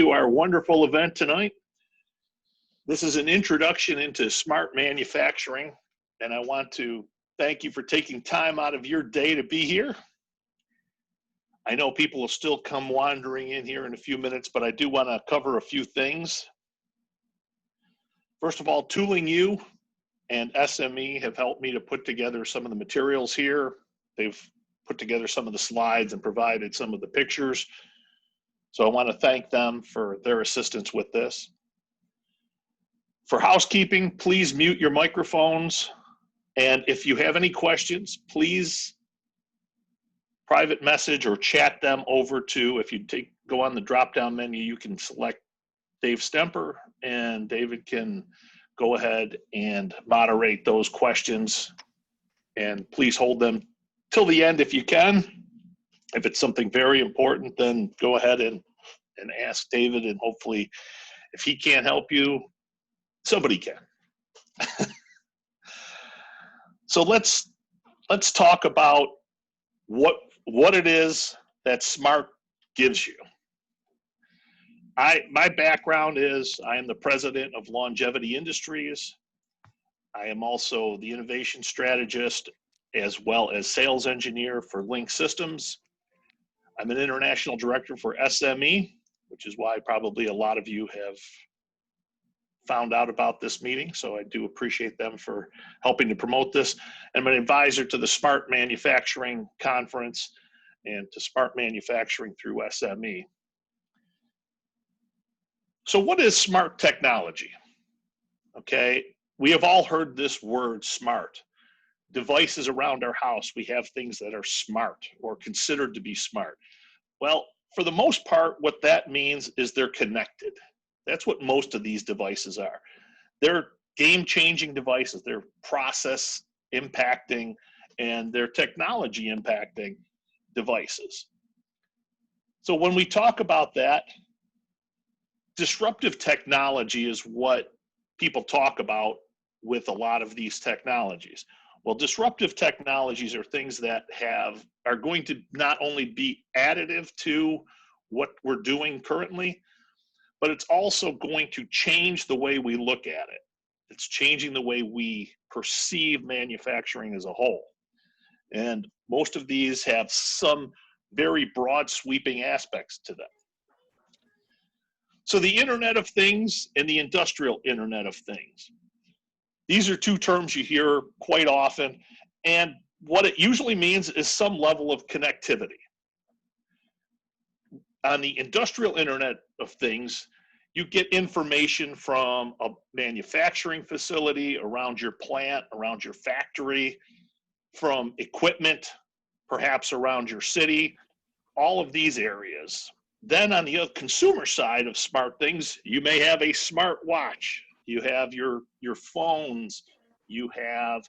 To our wonderful event tonight. This is an introduction into smart manufacturing, and I want to thank you for taking time out of your day to be here. I know people will still come wandering in here in a few minutes, but I do want to cover a few things. First of all, Tooling U and SME have helped me to put together some of the materials here. They've put together some of the slides and provided some of the pictures. So I want to thank them for their assistance with this. For housekeeping, please mute your microphones. And if you have any questions, please private message or chat them over to, if you go on the drop-down menu, you can select Dave Stemper, and David can go ahead and moderate those questions. And please hold them till the end if you can. If it's something very important, then go ahead and ask David, and hopefully if he can't help you, somebody can. So let's talk about what it is that smart gives you. My background is I am the president of Longevity Industries. I am also the innovation strategist as well as sales engineer for Link Systems. I'm an international director for SME, which is why probably a lot of you have found out about this meeting. So I do appreciate them for helping to promote this. I'm an advisor to the Smart Manufacturing Conference and to Smart Manufacturing through SME. So what is smart technology? Okay, we have all heard this word smart. Devices around our house, we have things that are smart or considered to be smart. Well, for the most part, what that means is they're connected. That's what most of these devices are. They're game-changing devices. They're process impacting and they're technology impacting devices. So when we talk about that, disruptive technology is what people talk about with a lot of these technologies. Well, disruptive technologies are things that are going to not only be additive to what we're doing currently, but it's also going to change the way we look at it. It's changing the way we perceive manufacturing as a whole. And most of these have some very broad sweeping aspects to them. So the Internet of Things and the Industrial Internet of Things. These are two terms you hear quite often, and what it usually means is some level of connectivity. On the Industrial Internet of Things, you get information from a manufacturing facility, around your plant, around your factory, from equipment, perhaps around your city, all of these areas. Then on the consumer side of smart things, you may have a smart watch. You have your phones, you have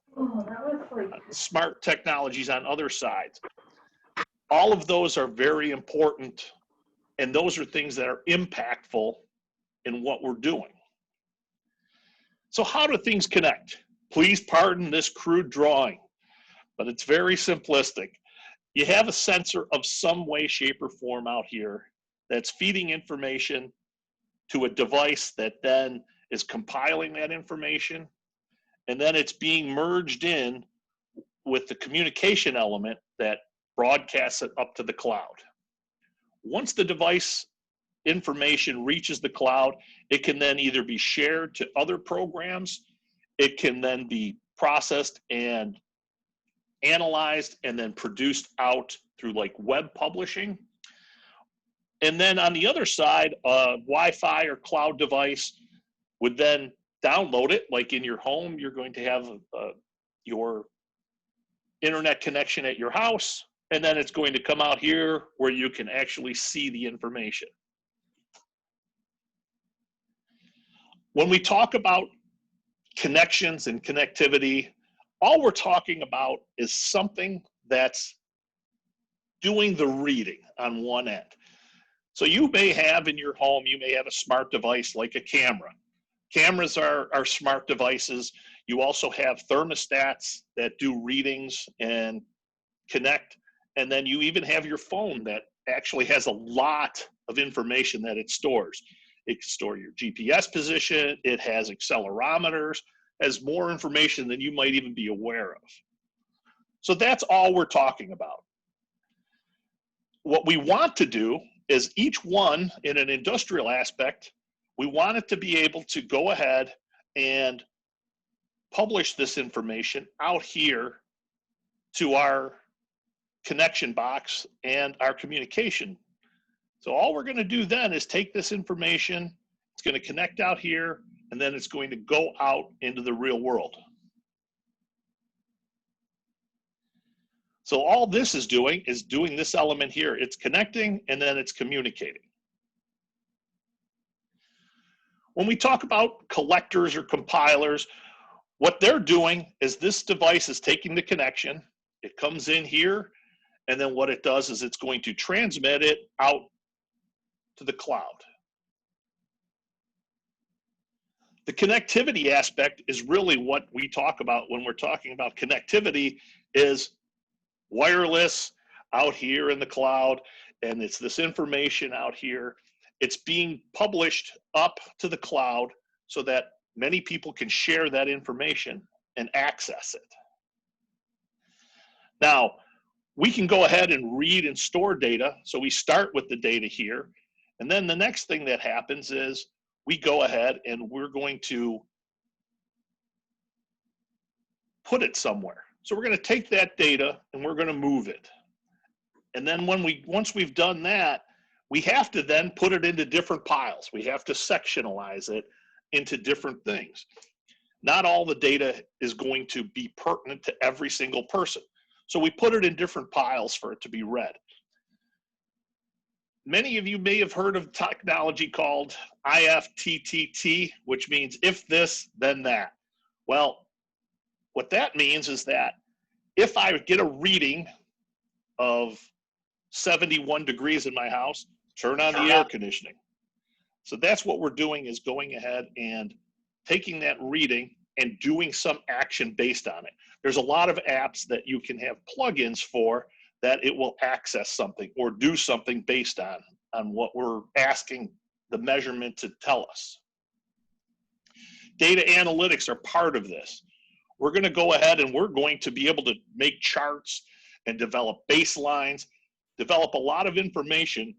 smart technologies on other sides. All of those are very important, and those are things that are impactful in what we're doing. So how do things connect? Please pardon this crude drawing, but it's very simplistic. You have a sensor of some way, shape, or form out here that's feeding information to a device that then is compiling that information, and then it's being merged in with the communication element that broadcasts it up to the cloud. Once the device information reaches the cloud, it can then either be shared to other programs, it can then be processed and analyzed and then produced out through like web publishing. And then on the other side, a Wi-Fi or cloud device would then download it. Like in your home, you're going to have your internet connection at your house, and then it's going to come out here where you can actually see the information. When we talk about connections and connectivity, all we're talking about is something that's doing the reading on one end. So you may have in your home, you may have a smart device like a camera. Cameras are smart devices. You also have thermostats that do readings and connect. And then you even have your phone that actually has a lot of information that it stores. It can store your GPS position, it has accelerometers, has more information than you might even be aware of. So that's all we're talking about. What we want to do is each one in an industrial aspect, we want it to be able to go ahead and publish this information out here to our connection box and our communication. So all we're going to do then is take this information, it's going to connect out here, and then it's going to go out into the real world. So all this is doing this element here. It's connecting and then it's communicating. When we talk about collectors or compilers, what they're doing is this device is taking the connection, it comes in here, and then what it does is it's going to transmit it out to the cloud. The connectivity aspect is really what we talk about when we're talking about connectivity, is wireless out here in the cloud, and it's this information out here. It's being published up to the cloud so that many people can share that information and access it. Now, we can go ahead and read and store data. So we start with the data here. And then the next thing that happens is we go ahead and we're going to put it somewhere. So we're going to take that data and we're going to move it. And then once we've done that, we have to then put it into different piles. We have to sectionalize it into different things. Not all the data is going to be pertinent to every single person. So we put it in different piles for it to be read. Many of you may have heard of technology called IFTTT, which means if this, then that. Well, what that means is that if I get a reading of 71 degrees in my house, turn on the air conditioning. So that's what we're doing, is going ahead and taking that reading and doing some action based on it. There's a lot of apps that you can have plugins for that it will access something or do something based on what we're asking the measurement to tell us. Data analytics are part of this. We're going to go ahead and we're going to be able to make charts and develop baselines, develop a lot of information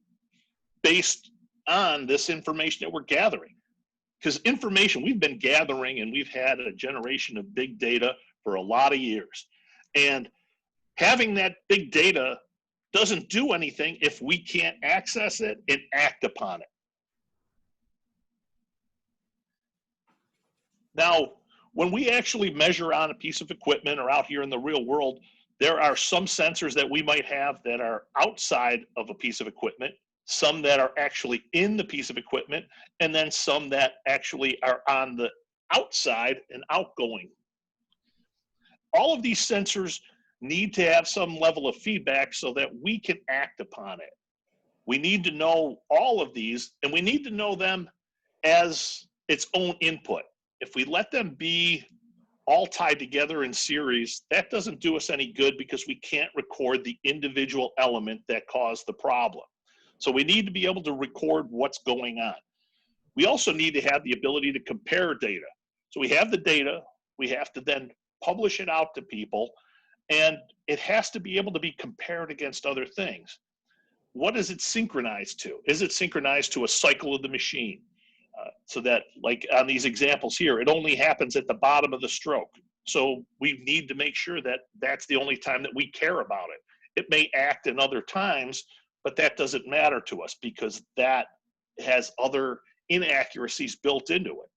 based on this information that we're gathering. Because information we've been gathering, and we've had a generation of big data for a lot of years. And having that big data doesn't do anything if we can't access it and act upon it. Now, when we actually measure on a piece of equipment or out here in the real world, there are some sensors that we might have that are outside of a piece of equipment, some that are actually in the piece of equipment, and then some that actually are on the outside and outgoing. All of these sensors need to have some level of feedback so that we can act upon it. We need to know all of these, and we need to know them as its own input. If we let them be all tied together in series, that doesn't do us any good because we can't record the individual element that caused the problem. So we need to be able to record what's going on. We also need to have the ability to compare data. So we have the data, we have to then publish it out to people, and it has to be able to be compared against other things. What is it synchronized to? Is it synchronized to a cycle of the machine? So that, like on these examples here, it only happens at the bottom of the stroke. So we need to make sure that that's the only time that we care about it. It may act in other times, but that doesn't matter to us because that has other inaccuracies built into it.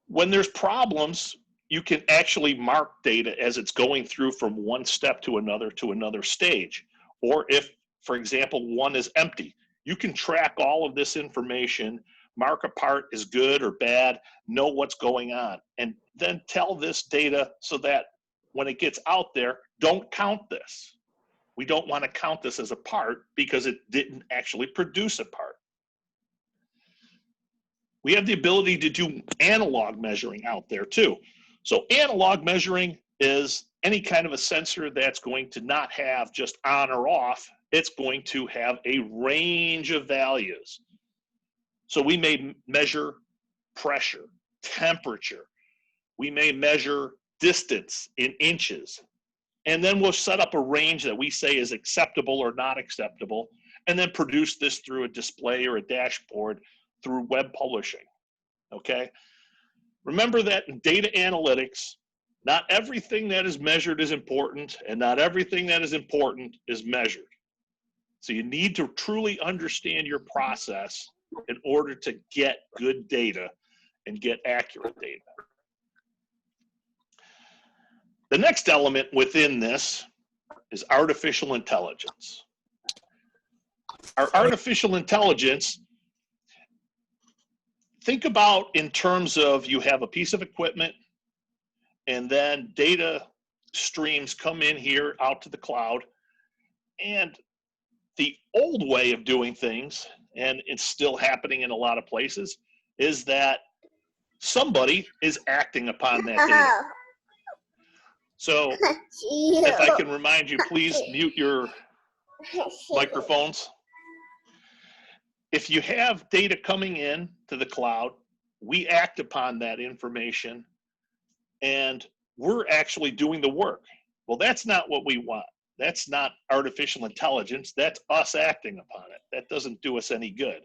When there's problems, you can actually mark data as it's going through from one step to another stage. Or if, for example, one is empty, you can track all of this information, mark a part as good or bad, know what's going on, and then tell this data so that when it gets out there, don't count this. We don't want to count this as a part because it didn't actually produce a part. We have the ability to do analog measuring out there too. So analog measuring is any kind of a sensor that's going to not have just on or off, it's going to have a range of values. So we may measure pressure, temperature, we may measure distance in inches, and then we'll set up a range that we say is acceptable or not acceptable, and then produce this through a display or a dashboard through web publishing, okay? Remember that in data analytics, not everything that is measured is important, and not everything that is important is measured. So you need to truly understand your process in order to get good data and get accurate data. The next element within this is artificial intelligence. Our artificial intelligence, think about in terms of you have a piece of equipment and then data streams come in here out to the cloud, and the old way of doing things, and it's still happening in a lot of places, is that somebody is acting upon that data. So if I can remind you, please mute your microphones. If you have data coming in to the cloud, we act upon that information and we're actually doing the work. Well, that's not what we want. That's not artificial intelligence. That's us acting upon it. That doesn't do us any good.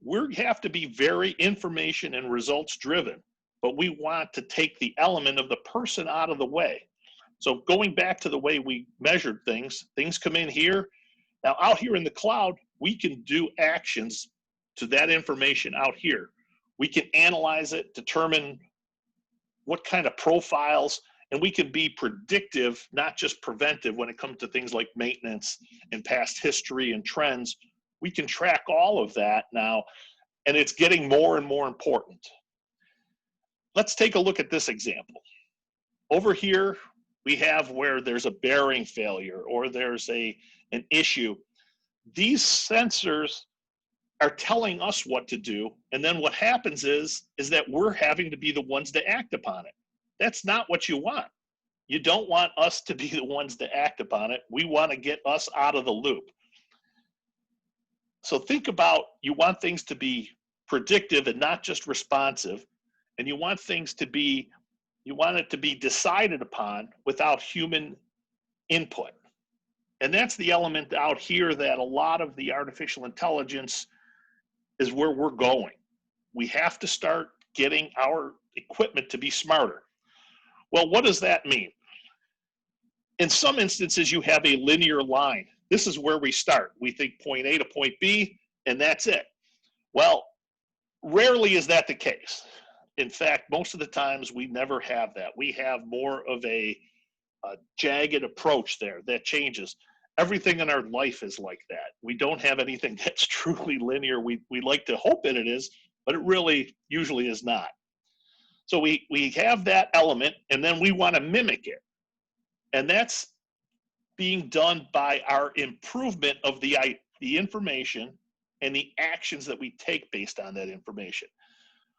We have to be very information and results driven, but we want to take the element of the person out of the way. So going back to the way we measured things, things come in here. Now out here in the cloud, we can do actions to that information out here. We can analyze it, determine what kind of profiles, and we can be predictive, not just preventive when it comes to things like maintenance and past history and trends. We can track all of that now, and it's getting more and more important. Let's take a look at this example. Over here, we have where there's a bearing failure or there's an issue. These sensors are telling us what to do, and then what happens is that we're having to be the ones to act upon it. That's not what you want. You don't want us to be the ones to act upon it. We want to get us out of the loop. So think about, you want things to be predictive and not just responsive, and you want things to be, you want it to be decided upon without human input. And that's the element out here that a lot of the artificial intelligence is where we're going. We have to start getting our equipment to be smarter. Well, what does that mean? In some instances, you have a linear line. This is where we start. We think point A to point B, and that's it. Well, rarely is that the case. In fact, most of the times we never have that. We have more of a jagged approach there that changes. Everything in our life is like that. We don't have anything that's truly linear. We like to hope that it is, but it really usually is not. So we have that element, and then we want to mimic it. And that's being done by our improvement of the information and the actions that we take based on that information.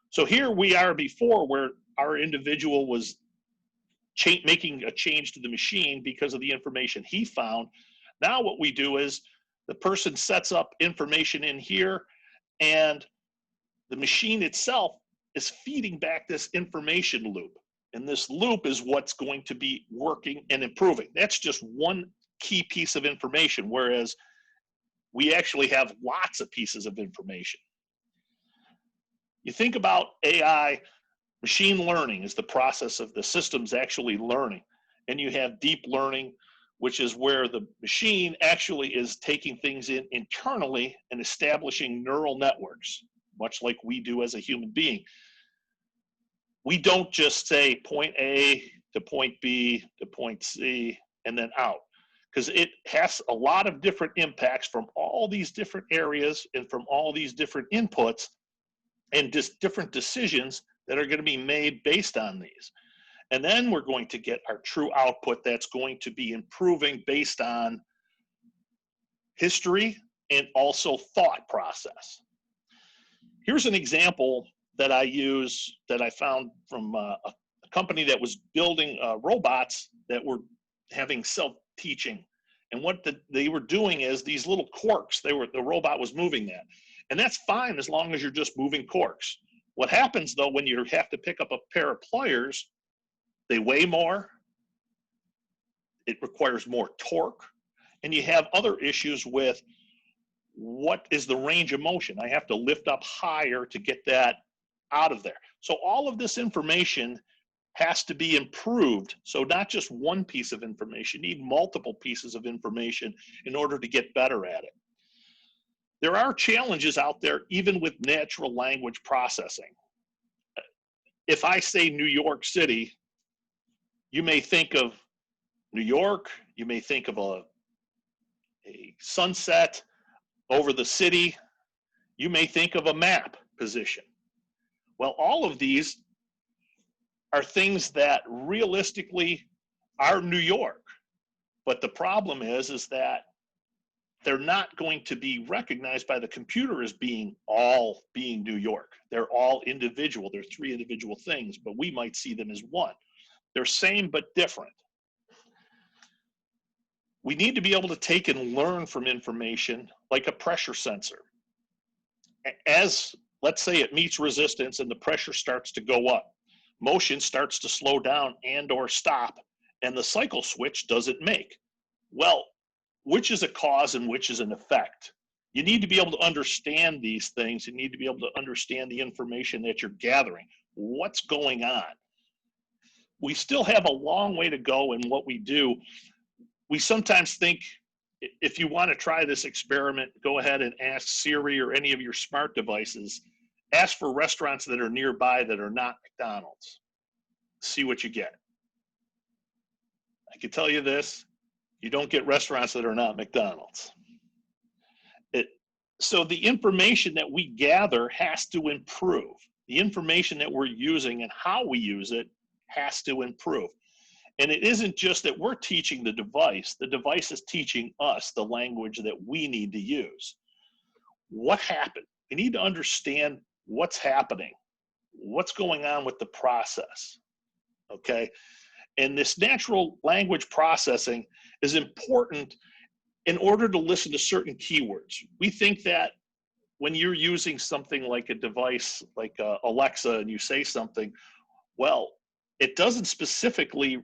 So here we are before, where our individual was making a change to the machine because of the information he found. Now what we do is the person sets up information in here, and the machine itself is feeding back this information loop. And this loop is what's going to be working and improving. That's just one key piece of information, whereas we actually have lots of pieces of information. You think about AI, machine learning is the process of the systems actually learning. And you have deep learning, which is where the machine actually is taking things in internally and establishing neural networks, much like we do as a human being. We don't just say point A to point B to point C and then out, because it has a lot of different impacts from all these different areas and from all these different inputs and just different decisions that are going to be made based on these. And then we're going to get our true output that's going to be improving based on history and also thought process. Here's an example that I use that I found from a company that was building robots that were having self-teaching. And what they were doing is these little corks, the robot was moving that. And that's fine as long as you're just moving corks. What happens though, when you have to pick up a pair of pliers, they weigh more, it requires more torque, and you have other issues with what is the range of motion. I have to lift up higher to get that out of there. So all of this information has to be improved. So not just one piece of information, you need multiple pieces of information in order to get better at it. There are challenges out there, even with natural language processing. If I say New York City, you may think of New York, you may think of a sunset over the city, you may think of a map position. Well, all of these are things that realistically are New York, but the problem is that they're not going to be recognized by the computer as being New York. They're all individual. They're three individual things, but we might see them as one. They're same but different. We need to be able to take and learn from information like a pressure sensor. As, let's say, it meets resistance and the pressure starts to go up, motion starts to slow down and or stop, and the cycle switch doesn't make. Well, which is a cause and which is an effect? You need to be able to understand these things. You need to be able to understand the information that you're gathering. What's going on? We still have a long way to go in what we do. We sometimes think, if you want to try this experiment, go ahead and ask Siri or any of your smart devices, ask for restaurants that are nearby that are not McDonald's. See what you get. I can tell you this, you don't get restaurants that are not McDonald's. So the information that we gather has to improve. The information that we're using and how we use it has to improve. And it isn't just that we're teaching the device is teaching us the language that we need to use. What happened? We need to understand what's happening, what's going on with the process, okay? And this natural language processing is important in order to listen to certain keywords. We think that when you're using something like a device like Alexa and you say something, well, it doesn't specifically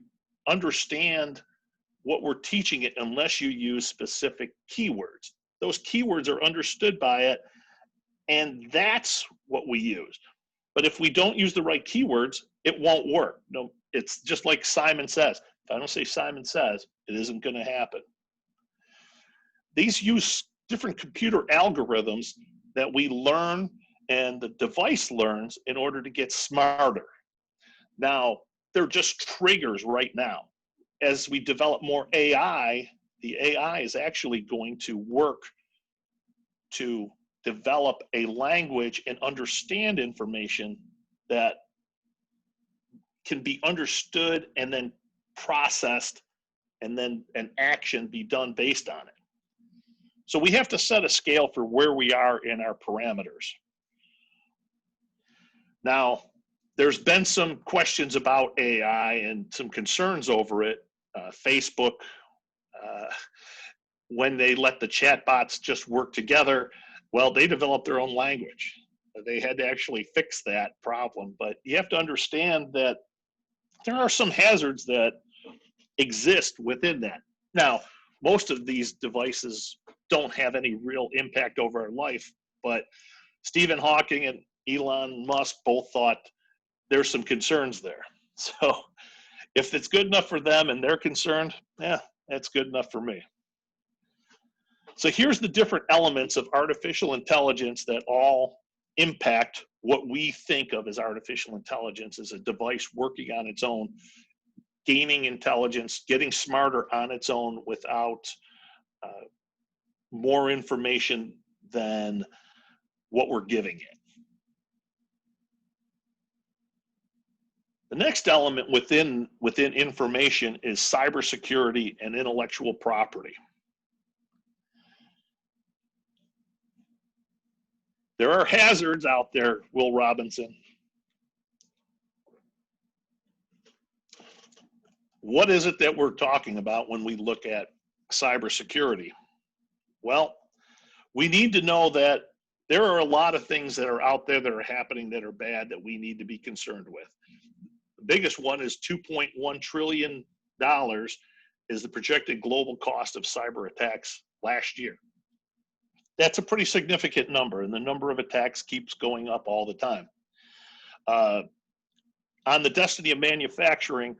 understand what we're teaching it unless you use specific keywords. Those keywords are understood by it, and that's what we use. But if we don't use the right keywords, it won't work. No, it's just like Simon Says. If I don't say Simon Says, it isn't going to happen. These use different computer algorithms that we learn and the device learns in order to get smarter. Now, they're just triggers right now. As we develop more AI, the AI is actually going to work to develop a language and understand information that can be understood and then processed, and then an action be done based on it. So we have to set a scale for where we are in our parameters. Now, there's been some questions about AI and some concerns over it. Facebook, when they let the chatbots just work together, well, they developed their own language. They had to actually fix that problem. But you have to understand that there are some hazards that exist within that. Now, most of these devices don't have any real impact over our life, but Stephen Hawking and Elon Musk both thought there's some concerns there. So if it's good enough for them and they're concerned, yeah, that's good enough for me. So here's the different elements of artificial intelligence that all impact what we think of as artificial intelligence, as a device working on its own, gaining intelligence, getting smarter on its own without more information than what we're giving it. The next element within information is cybersecurity and intellectual property. There are hazards out there, Will Robinson. What is it that we're talking about when we look at cybersecurity? Well, we need to know that there are a lot of things that are out there that are happening that are bad that we need to be concerned with. The biggest one is $2.1 trillion is the projected global cost of cyber attacks last year. That's a pretty significant number, and the number of attacks keeps going up all the time. On the destiny of manufacturing,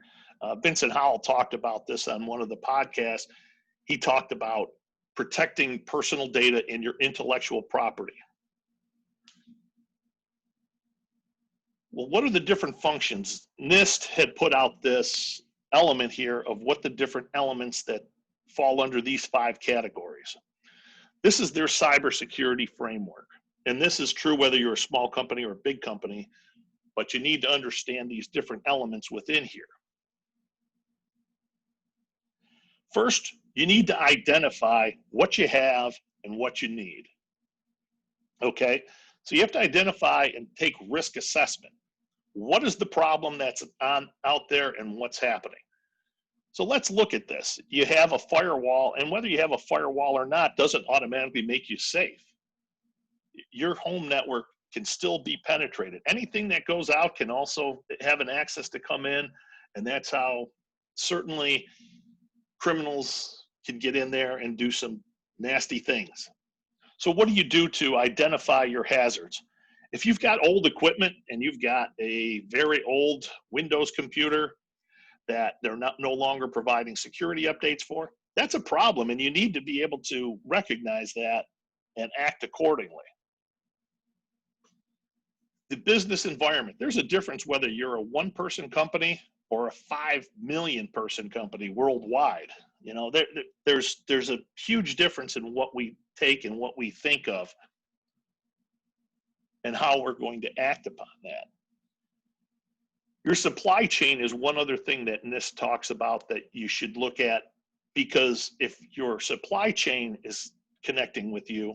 Vincent Howell talked about this on one of the podcasts. He talked about protecting personal data and your intellectual property. Well, what are the different functions? NIST had put out this element here of what the different elements that fall under these 5 categories. This is their cybersecurity framework. And this is true whether you're a small company or a big company, but you need to understand these different elements within here. First, you need to identify what you have and what you need. Okay, so you have to identify and take risk assessment. What is the problem that's out there and what's happening? So let's look at this. You have a firewall, and whether you have a firewall or not doesn't automatically make you safe. Your home network can still be penetrated. Anything that goes out can also have an access to come in, and that's how certainly criminals can get in there and do some nasty things. So what do you do to identify your hazards? If you've got old equipment and you've got a very old Windows computer that they're no longer providing security updates for, that's a problem, and you need to be able to recognize that and act accordingly. The business environment, there's a difference whether you're a 1-person company or a 5 million person company worldwide. You know, there's a huge difference in what we take and what we think of and how we're going to act upon that. Your supply chain is one other thing that NIST talks about that you should look at, because if your supply chain is connecting with you,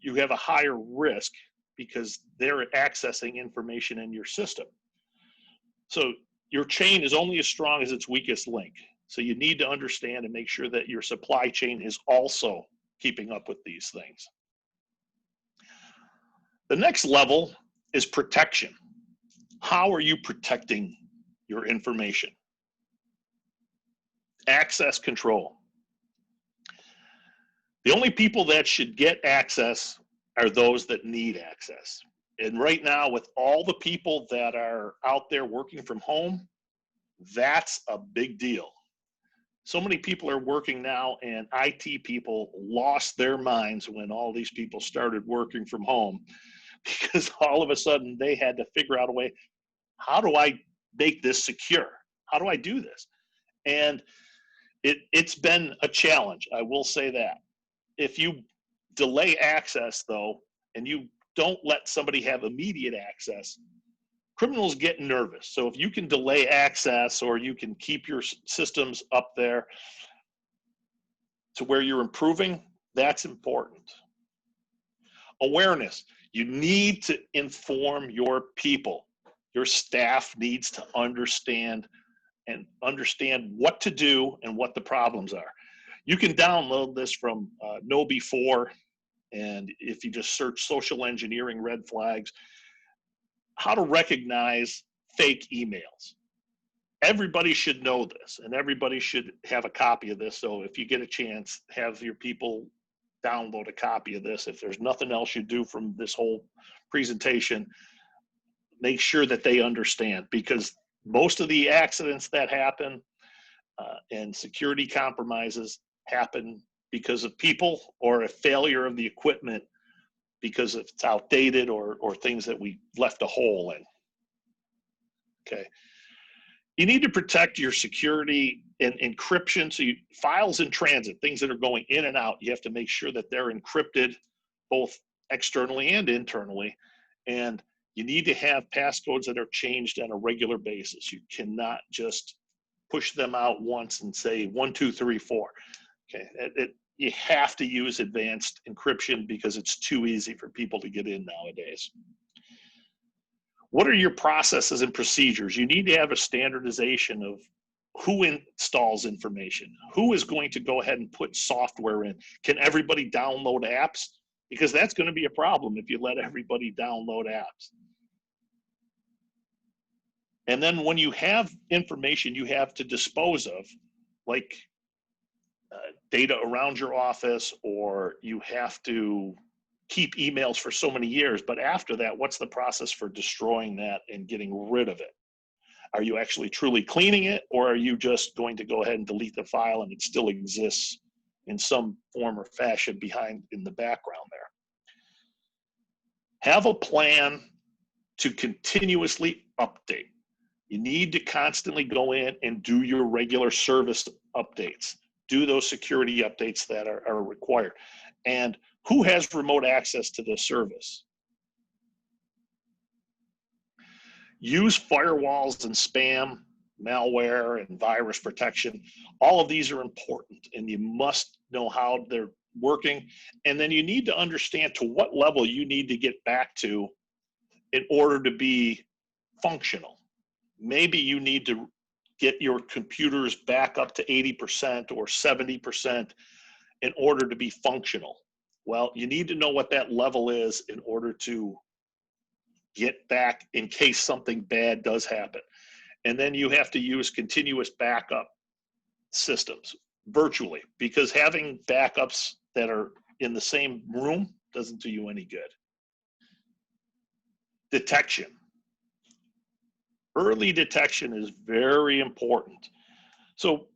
you have a higher risk because they're accessing information in your system. So your chain is only as strong as its weakest link. So you need to understand and make sure that your supply chain is also keeping up with these things. The next level is protection. How are you protecting your information? Access control. The only people that should get access are those that need access. And right now, with all the people that are out there working from home, that's a big deal. So many people are working now, and IT people lost their minds when all these people started working from home, because all of a sudden they had to figure out a way, how do I make this secure? How do I do this? And it's been a challenge, I will say that. If you delay access, though, and you don't let somebody have immediate access, criminals get nervous. So if you can delay access, or you can keep your systems up there to where you're improving, that's important. Awareness. You need to inform your people. Your staff needs to understand what to do and what the problems are. You can download this from KnowBe4, and if you just search social engineering red flags, how to recognize fake emails. Everybody should know this, and everybody should have a copy of this. So if you get a chance, have your people download a copy of this. If there's nothing else you do from this whole presentation, make sure that they understand, because most of the accidents that happen and security compromises happen because of people, or a failure of the equipment because it's outdated, or things that we left a hole in. Okay. You need to protect your security and encryption. So files in transit, things that are going in and out, you have to make sure that they're encrypted both externally and internally. And you need to have passcodes that are changed on a regular basis. You cannot just push them out once and say 1, 2, 3, 4. Okay, you have to use advanced encryption because it's too easy for people to get in nowadays. What are your processes and procedures? You need to have a standardization Who installs information? Who is going to go ahead and put software in? Can everybody download apps? Because that's going to be a problem if you let everybody download apps. And then when you have information you have to dispose of, like data around your office, or you have to keep emails for so many years, but after that, what's the process for destroying that and getting rid of it? Are you actually truly cleaning it, or are you just going to go ahead and delete the file and it still exists in some form or fashion behind in the background there? Have a plan to continuously update. You need to constantly go in and do your regular service updates. Do those security updates that are required. And who has remote access to the service? Use firewalls and spam, malware, and virus protection. All of these are important, and you must know how they're working. And then you need to understand to what level you need to get back to in order to be functional. Maybe you need to get your computers back up to 80% or 70% in order to be functional. Well, you need to know what that level is in order to get back in case something bad does happen. And then you have to use continuous backup systems virtually, because having backups that are in the same room doesn't do you any good. Detection. Early detection is very important. So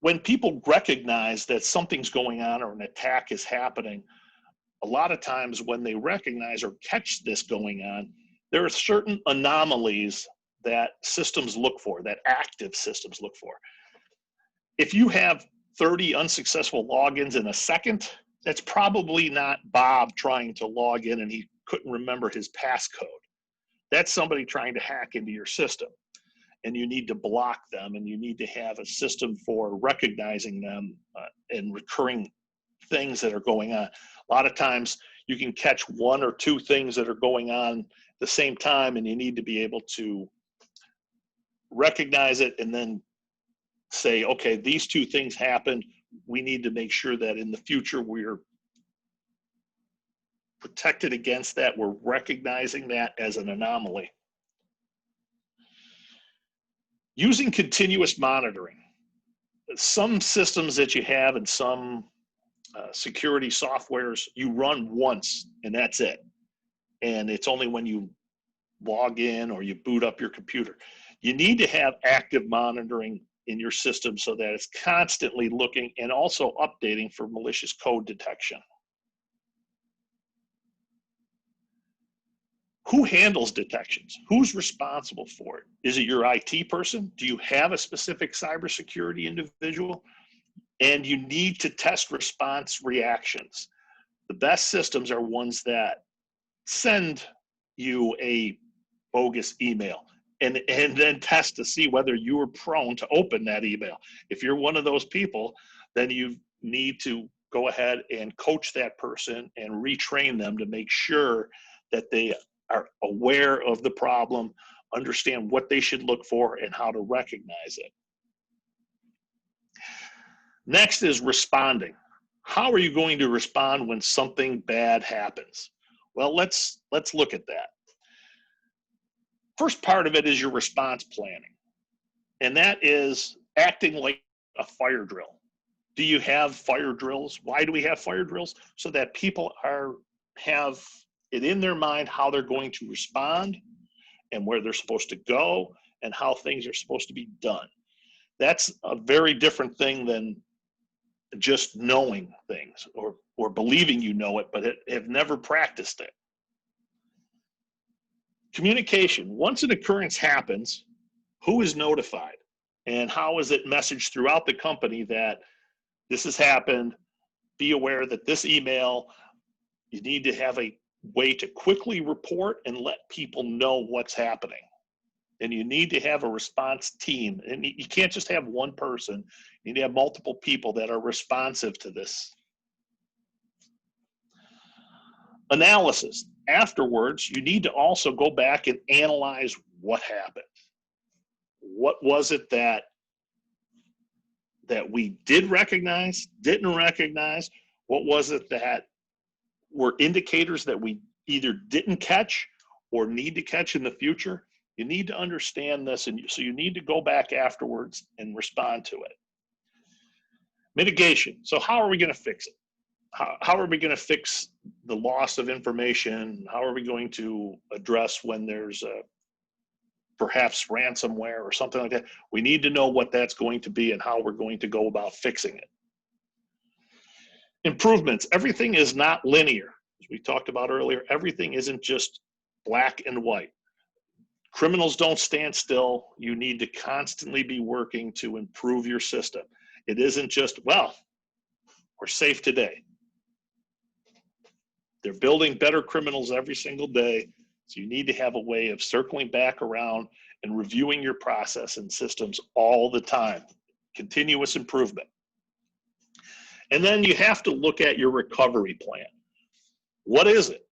when people recognize that something's going on or an attack is happening, a lot of times when they recognize or catch this going on, there are certain anomalies that systems look for, that active systems look for. If you have 30 unsuccessful logins in a second, that's probably not Bob trying to log in and he couldn't remember his passcode. That's somebody trying to hack into your system, and you need to block them, and you need to have a system for recognizing them and recurring things that are going on. A lot of times you can catch one or two things that are going on at the same time, and you need to be able to recognize it and then say, okay, these two things happened. We need to make sure that in the future we're protected against that. We're recognizing that as an anomaly. Using continuous monitoring. Some systems that you have and some security softwares, you run once and that's it. And it's only when you log in or you boot up your computer. You need to have active monitoring in your system so that it's constantly looking and also updating for malicious code detection. Who handles detections? Who's responsible for it? Is it your IT person? Do you have a specific cybersecurity individual? And you need to test response reactions. The best systems are ones that send you a bogus email and then test to see whether you are prone to open that email. If you're one of those people, then you need to go ahead and coach that person and retrain them to make sure that they are aware of the problem, understand what they should look for and how to recognize it. Next is responding. How are you going to respond when something bad happens? Well, let's look at that. First part of it is your response planning, and that is acting like a fire drill. Do you have fire drills? Why do we have fire drills? So that people have it in their mind how they're going to respond and where they're supposed to go and how things are supposed to be done. That's a very different thing than just knowing things or believing you know it, but have never practiced it. Communication. Once an occurrence happens, who is notified? And how is it messaged throughout the company that this has happened? Be aware that this email, you need to have a way to quickly report and let people know what's happening. And you need to have a response team. And you can't just have one person. You need to have multiple people that are responsive to this. Analysis. Afterwards, you need to also go back and analyze what happened. What was it that that we did recognize, didn't recognize? What was it that were indicators that we either didn't catch or need to catch in the future? You need to understand this, and so you need to go back afterwards and respond to it. Mitigation. So how are we going to fix it? How are we going to fix the loss of information? How are we going to address when there's perhaps ransomware or something like that? We need to know what that's going to be and how we're going to go about fixing it. Improvements. Everything is not linear. As we talked about earlier, everything isn't just black and white. Criminals don't stand still. You need to constantly be working to improve your system. It isn't just, well, we're safe today. They're building better criminals every single day. So you need to have a way of circling back around and reviewing your process and systems all the time. Continuous improvement. And then you have to look at your recovery plan. What is it?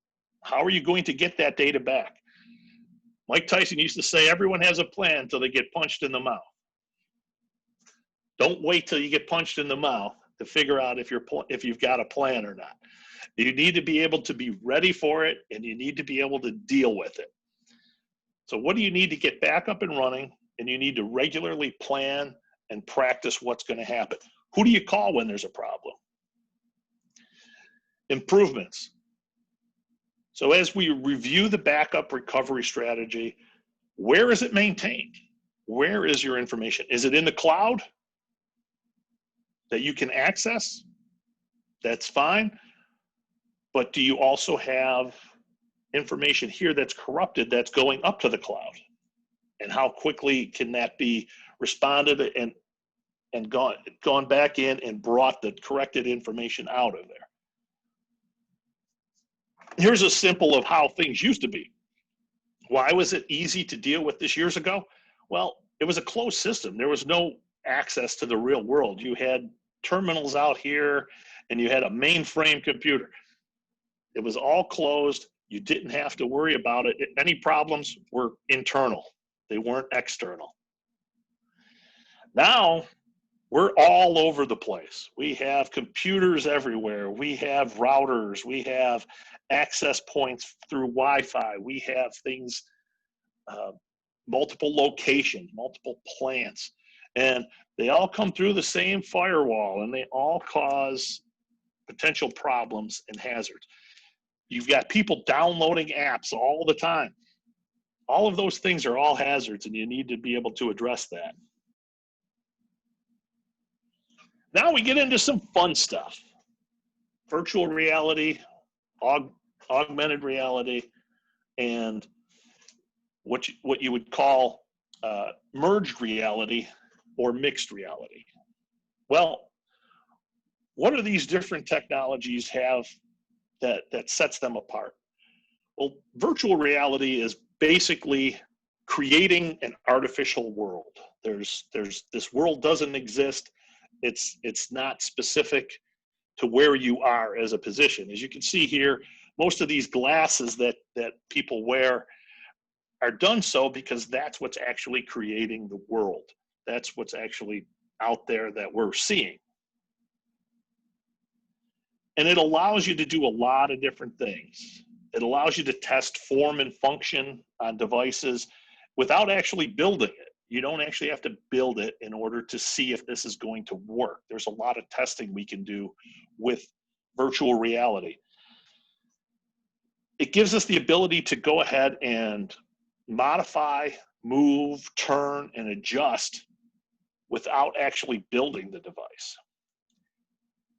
How are you going to get that data back? Mike Tyson used to say, everyone has a plan until they get punched in the mouth. Don't wait till you get punched in the mouth to figure out if you've got a plan or not. You need to be able to be ready for it, and you need to be able to deal with it. So what do you need to get back up and running? And you need to regularly plan and practice what's going to happen. Who do you call when there's a problem? Improvements. So as we review the backup recovery strategy, where is it maintained? Where is your information? Is it in the cloud that you can access? That's fine. But do you also have information here that's corrupted that's going up to the cloud? And how quickly can that be responded and gone back in and brought the corrected information out of there? Here's a sample of how things used to be. Why was it easy to deal with this years ago? Well, it was a closed system. There was no access to the real world. You had terminals out here and you had a mainframe computer. It was all closed. You didn't have to worry about it. Any problems were internal. They weren't external. Now, we're all over the place. We have computers everywhere. We have routers. We have access points through Wi-Fi. We have things, multiple locations, multiple plants, and they all come through the same firewall, and they all cause potential problems and hazards. You've got people downloading apps all the time. All of those things are all hazards, and you need to be able to address that. Now we get into some fun stuff. Virtual reality, augmented reality, and what you would call merged reality or mixed reality. Well, what do these different technologies have that sets them apart? Well, virtual reality is basically creating an artificial world. There's this world doesn't exist. It's not specific to where you are as a position. As you can see here, most of these glasses that people wear are done so because that's what's actually creating the world. That's what's actually out there that we're seeing. And it allows you to do a lot of different things. It allows you to test form and function on devices without actually building it. You don't actually have to build it in order to see if this is going to work. There's a lot of testing we can do with virtual reality. It gives us the ability to go ahead and modify, move, turn, and adjust without actually building the device.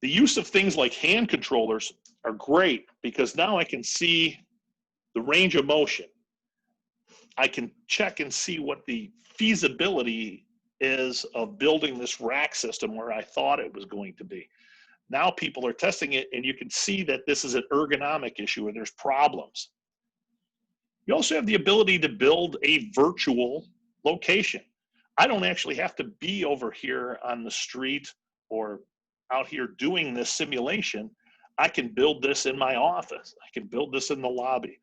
The use of things like hand controllers are great because now I can see the range of motion. I can check and see what the feasibility is of building this rack system where I thought it was going to be. Now people are testing it, and you can see that this is an ergonomic issue and there's problems. You also have the ability to build a virtual location. I don't actually have to be over here on the street or out here doing this simulation. I can build this in my office. I can build this in the lobby.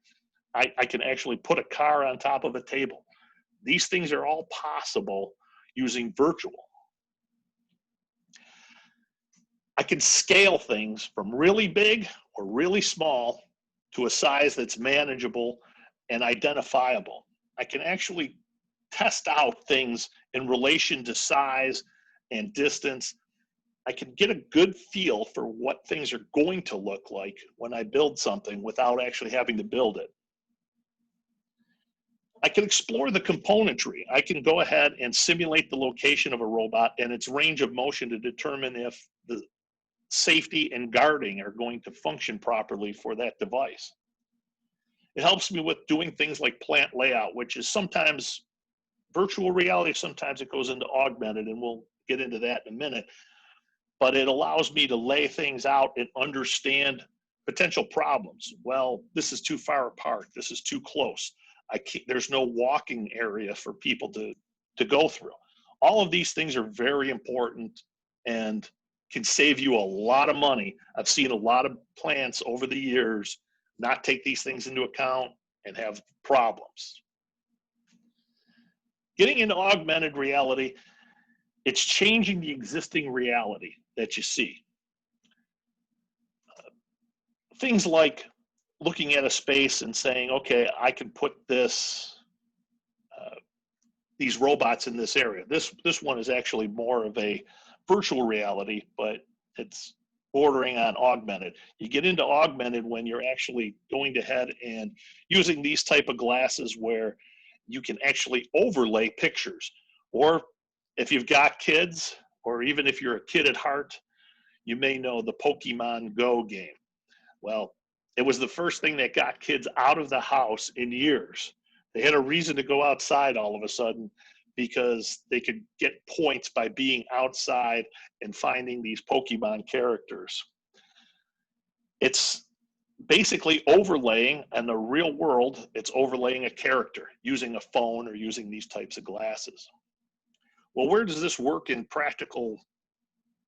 I can actually put a car on top of a table. These things are all possible using virtual. I can scale things from really big or really small to a size that's manageable and identifiable. I can actually test out things in relation to size and distance. I can get a good feel for what things are going to look like when I build something without actually having to build it. I can explore the componentry. I can go ahead and simulate the location of a robot and its range of motion to determine if the safety and guarding are going to function properly for that device. It helps me with doing things like plant layout, which is sometimes virtual reality, sometimes it goes into augmented, and we'll get into that in a minute. But it allows me to lay things out and understand potential problems. Well, this is too far apart. This is too close. There's no walking area for people to go through. All of these things are very important and can save you a lot of money. I've seen a lot of plants over the years not take these things into account and have problems. Getting into augmented reality, it's changing the existing reality that you see. Things like looking at a space and saying, okay, I can put these robots in this area. This one is actually more of a virtual reality, but it's bordering on augmented. You get into augmented when you're actually going ahead and using these type of glasses where you can actually overlay pictures. Or if you've got kids, or even if you're a kid at heart, you may know the Pokemon Go game. Well, it was the first thing that got kids out of the house in years. They had a reason to go outside all of a sudden because they could get points by being outside and finding these Pokemon characters. It's basically overlaying, in the real world, it's overlaying a character using a phone or using these types of glasses. Well, where does this work in practical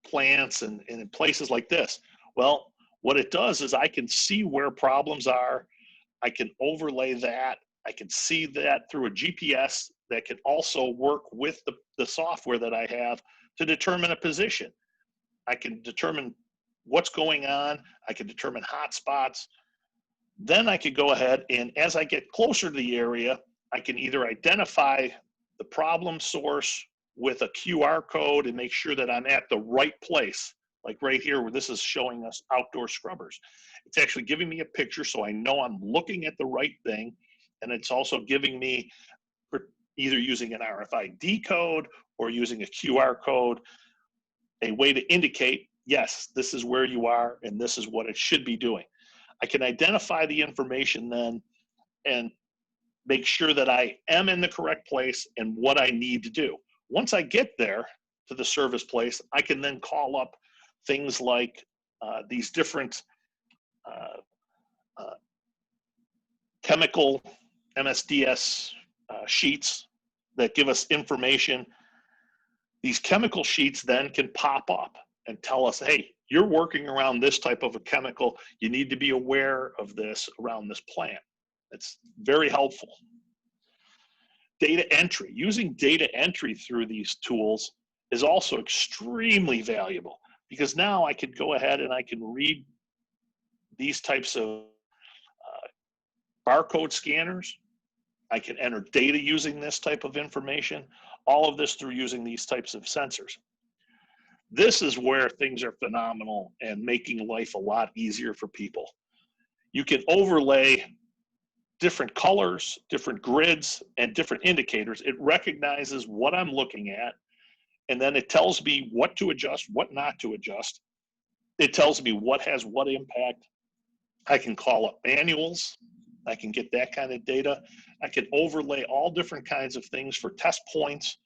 plants and in places like this? Well, what it does is I can see where problems are. I can overlay that. I can see that through a GPS that can also work with the software that I have to determine a position. I can determine what's going on. I can determine hotspots. Then I could go ahead and as I get closer to the area, I can either identify the problem source with a QR code and make sure that I'm at the right place. Like right here where this is showing us outdoor scrubbers. It's actually giving me a picture so I know I'm looking at the right thing. And it's also giving me, either using an RFID code or using a QR code, a way to indicate, yes, this is where you are and this is what it should be doing. I can identify the information then and make sure that I am in the correct place and what I need to do. Once I get there to the service place, I can then call up things like these different chemical MSDS sheets that give us information. These chemical sheets then can pop up and tell us, hey, you're working around this type of a chemical. You need to be aware of this around this plant. It's very helpful. Data entry. Using data entry through these tools is also extremely valuable because now I could go ahead and I can read these types of barcode scanners. I can enter data using this type of information, all of this through using these types of sensors. This is where things are phenomenal and making life a lot easier for people. You can overlay different colors, different grids, and different indicators. It recognizes what I'm looking at, and then it tells me what to adjust, what not to adjust. It tells me what has what impact. I can call up manuals. I can get that kind of data. I can overlay all different kinds of things for test points.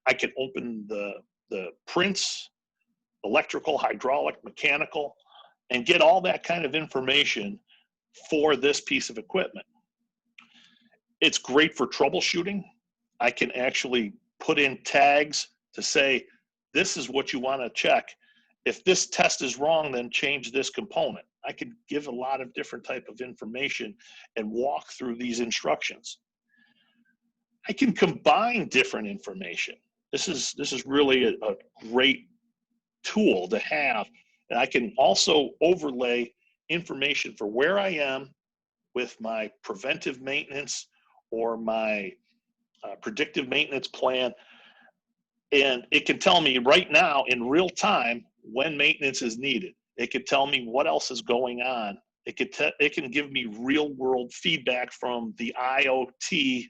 I can open the prints, electrical, hydraulic, mechanical, and get all that kind of information for this piece of equipment. It's great for troubleshooting. I can actually put in tags to say, this is what you want to check. If this test is wrong, then change this component. I could give a lot of different type of information and walk through these instructions. I can combine different information. This is really a great tool to have And I can also overlay information for where I am with my preventive maintenance or my predictive maintenance plan. And it can tell me right now in real time when maintenance is needed. It can tell me what else is going on. It can give me real world feedback from the IoT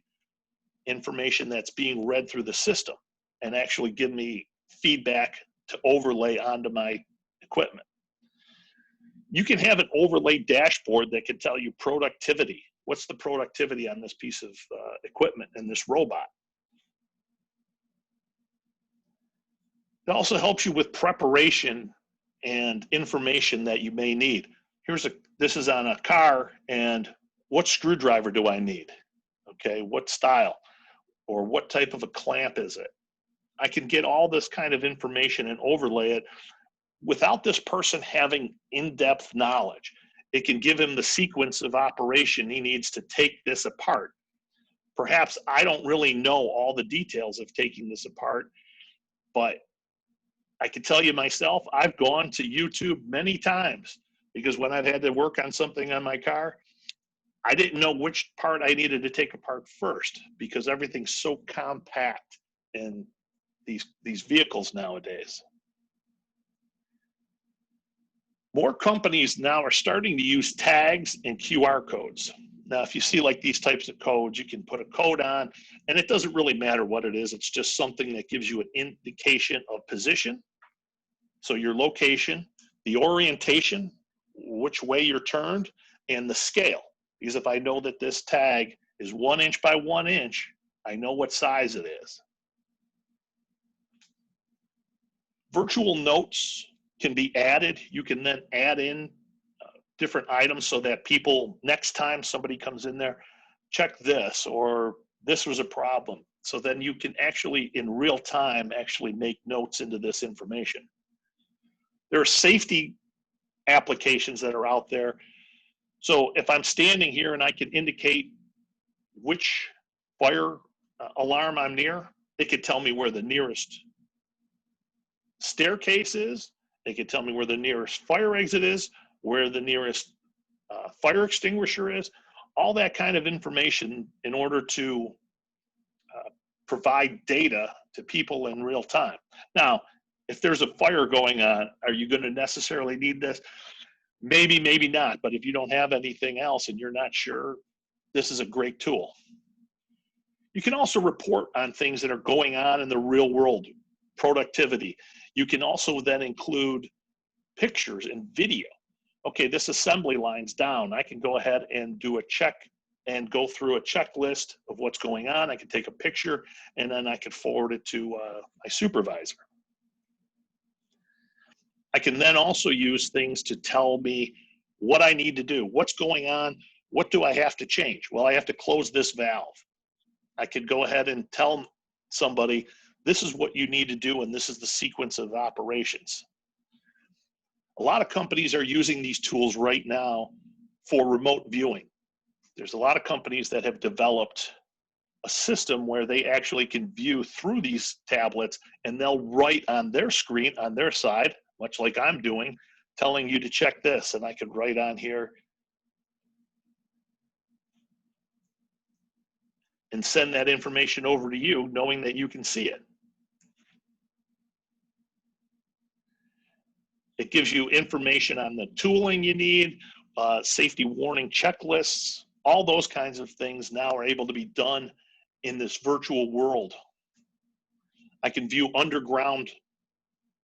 information that's being read through the system and actually give me feedback to overlay onto my equipment. You can have an overlay dashboard that can tell you productivity. What's the productivity on this piece of equipment and this robot? It also helps you with preparation and information that you may need. This is on a car, and what screwdriver do I need? Okay, what style or what type of a clamp is it? I can get all this kind of information and overlay it without this person having in-depth knowledge. It can give him the sequence of operation he needs to take this apart. Perhaps I don't really know all the details of taking this apart, but I can tell you myself, I've gone to YouTube many times because when I've had to work on something on my car, I didn't know which part I needed to take apart first because everything's so compact in these vehicles nowadays. More companies now are starting to use tags and QR codes. Now, if you see like these types of codes, you can put a code on, and it doesn't really matter what it is. It's just something that gives you an indication of position. So your location, the orientation, which way you're turned, and the scale. Because if I know that this tag is 1 inch by 1 inch, I know what size it is. Virtual notes can be added. You can then add in different items so that people, next time somebody comes in there, check this, or this was a problem. So then you can actually, in real time, actually make notes into this information. There are safety applications that are out there. So if I'm standing here and I can indicate which fire alarm I'm near, it could tell me where the nearest staircase is. It could tell me where the nearest fire exit is, where the nearest fire extinguisher is, all that kind of information in order to provide data to people in real time. Now, if there's a fire going on, are you going to necessarily need this? Maybe, maybe not. But if you don't have anything else and you're not sure, this is a great tool. You can also report on things that are going on in the real world, productivity. You can also then include pictures and video. Okay, this assembly line's down. I can go ahead and do a check and go through a checklist of what's going on. I can take a picture and then I can forward it to my supervisor. I can then also use things to tell me what I need to do, what's going on, what do I have to change? Well, I have to close this valve. I could go ahead and tell somebody, this is what you need to do and this is the sequence of operations. A lot of companies are using these tools right now for remote viewing. There's a lot of companies that have developed a system where they actually can view through these tablets and they'll write on their screen, on their side, much like I'm doing, telling you to check this, and I could write on here and send that information over to you, knowing that you can see it. It gives you information on the tooling you need, safety warning checklists, all those kinds of things now are able to be done in this virtual world. I can view underground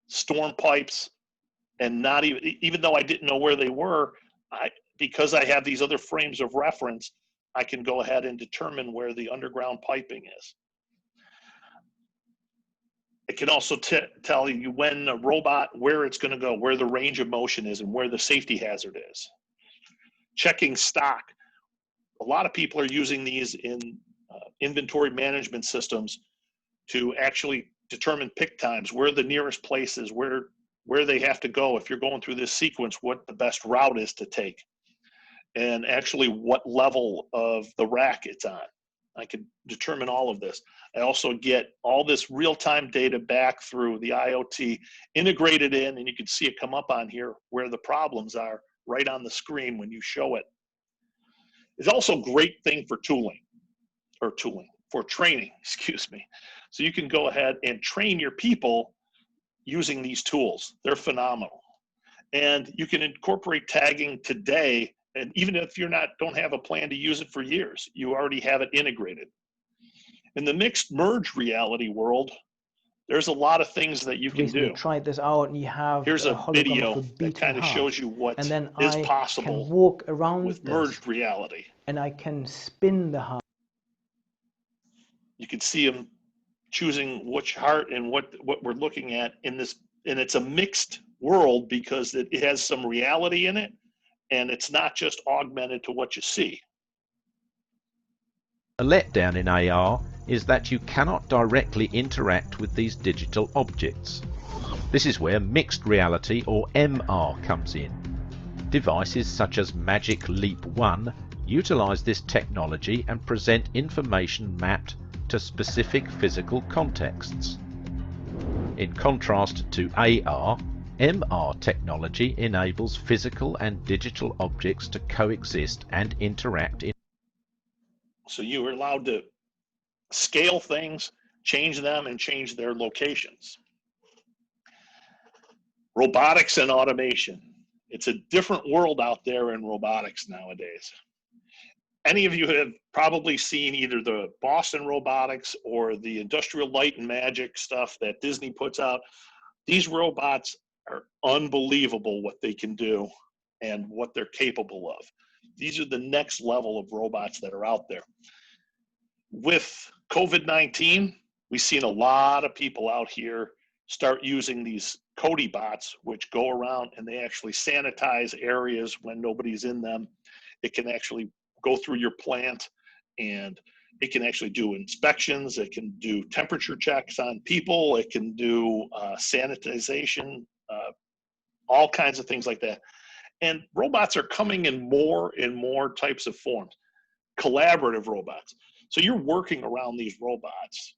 storm pipes and not even though I didn't know where they were, because I have these other frames of reference, I can go ahead and determine where the underground piping is. It can also tell you when a robot, where it's going to go, where the range of motion is, and where the safety hazard is. Checking stock. A lot of people are using these in inventory management systems to actually determine pick times, where the nearest place is, where they have to go. If you're going through this sequence, what the best route is to take, and actually what level of the rack it's on. I can determine all of this. I also get all this real-time data back through the IoT, integrated in, and you can see it come up on here where the problems are right on the screen when you show it. It's also a great thing for for training, excuse me. So you can go ahead and train your people using these tools. They're phenomenal. And you can incorporate tagging today, and even if you don't have a plan to use it for years, you already have it integrated. In the mixed merge reality world, there's a lot of things that you can do. Tried this out, and you have Here's a video that kind of heart, shows you what and then is I possible can walk around with merged reality. and I can spin the heart. You can see them choosing which heart and what we're looking at in this, and it's a mixed world because it has some reality in it, and it's not just augmented to what you see. A letdown in AR is that you cannot directly interact with these digital objects. This is where mixed reality or MR comes in. Devices such as Magic Leap 1 utilize this technology and present information mapped to specific physical contexts. In contrast to AR, MR technology enables physical and digital objects to coexist and interact. So you are allowed to scale things, change them, and change their locations. Robotics and automation. It's a different world out there in robotics nowadays. Any of you have probably seen either the Boston Robotics or the Industrial Light and Magic stuff that Disney puts out. These robots are unbelievable what they can do and what they're capable of. These are the next level of robots that are out there. With COVID-19, we've seen a lot of people out here start using these Cody bots, which go around and they actually sanitize areas when nobody's in them. It can actually go through your plant, and it can actually do inspections. It can do temperature checks on people. It can do sanitization, all kinds of things like that. And robots are coming in more and more types of forms. Collaborative robots. So you're working around these robots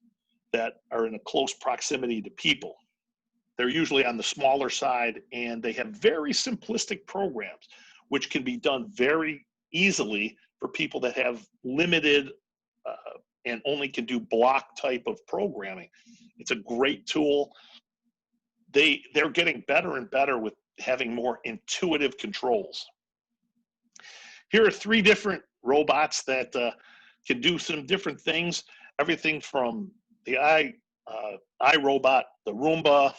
that are in a close proximity to people. They're usually on the smaller side, and they have very simplistic programs, which can be done very easily for people that have limited and only can do block type of programming. It's a great tool. They're getting better and better with having more intuitive controls. Here are 3 different robots that can do some different things. Everything from the iRobot, the Roomba.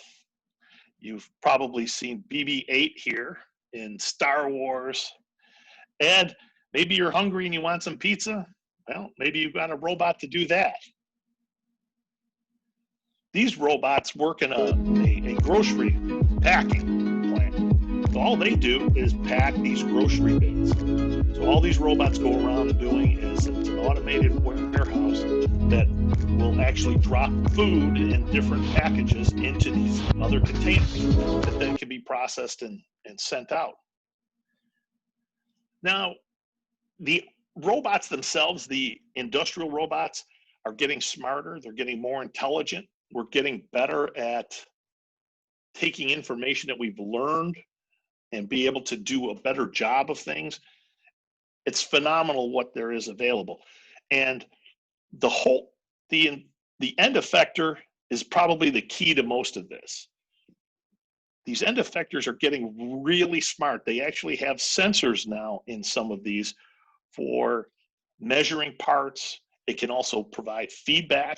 You've probably seen BB-8 here in Star Wars. And maybe you're hungry and you want some pizza. Well, maybe you've got a robot to do that. These robots work in a grocery packing plant. So all they do is pack these grocery bins. So all these robots go around doing is it's an automated warehouse that will actually drop food in different packages into these other containers that then can be processed and sent out. Now, the robots themselves, the industrial robots, are getting smarter. They're getting more intelligent. We're getting better at taking information that we've learned and be able to do a better job of things. It's phenomenal what there is available. And the end effector is probably the key to most of this. These end effectors are getting really smart. They actually have sensors now in some of these for measuring parts. It can also provide feedback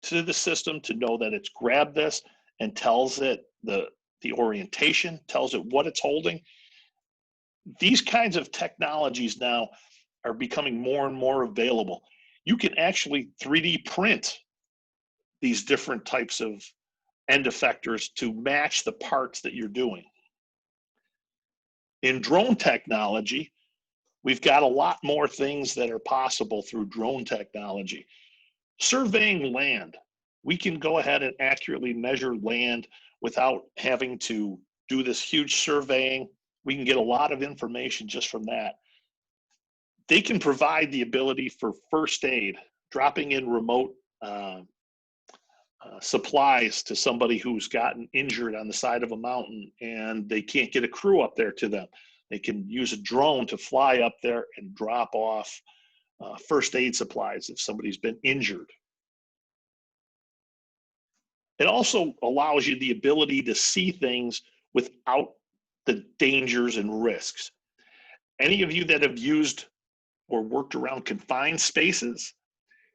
to the system to know that it's grabbed this and tells it the orientation, tells it what it's holding. These kinds of technologies now are becoming more and more available. You can actually 3D print these different types of end effectors to match the parts that you're doing. In drone technology, we've got a lot more things that are possible through drone technology. Surveying land. We can go ahead and accurately measure land without having to do this huge surveying. We can get a lot of information just from that. They can provide the ability for first aid dropping in remote supplies to somebody who's gotten injured on the side of a mountain and they can't get a crew up there to them. They can use a drone to fly up there and drop off first aid supplies if somebody's been injured. It also allows you the ability to see things without the dangers and risks. Any of you that have used or worked around confined spaces,